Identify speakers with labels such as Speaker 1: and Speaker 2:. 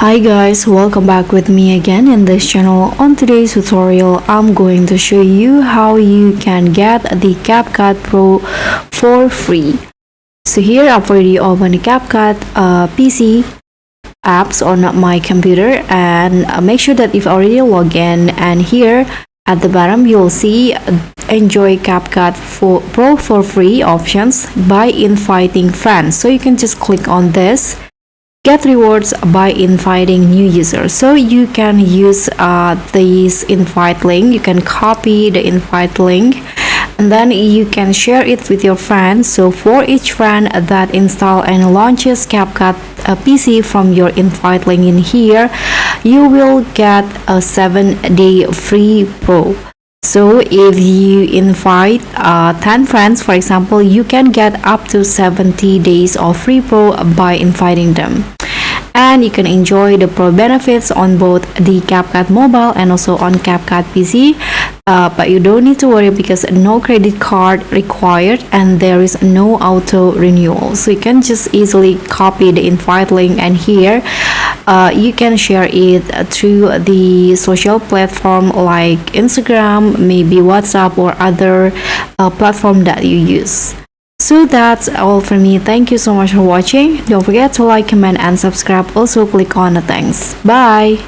Speaker 1: Hi guys, welcome back with me again in this channel. On today's tutorial, I'm going to show you how you can get the CapCut Pro for free. So here I've already opened the CapCut PC apps on my computer, and make sure that you've already logged in, and here at the bottom you'll see enjoy CapCut Pro for free options by inviting friends. So you can just click on this. Get rewards by inviting new users. So you can use this invite link. You can copy the invite link and then you can share it with your friends. So for each friend that install and launches CapCut PC from your invite link in here, you will get a 7-day free pro. So if you invite 10 friends, for example, you can get up to 70 days of free pro by inviting them. And you can enjoy the pro benefits on both the CapCut mobile and also on CapCut PC. But you don't need to worry because no credit card required and there is no auto renewal. So you can just easily copy the invite link, and here you can share it through the social platform like Instagram, maybe WhatsApp, or other platform that you use. So that's all from me. Thank you so much for watching. Don't forget to like, comment, and subscribe. Also click on the thanks. Bye.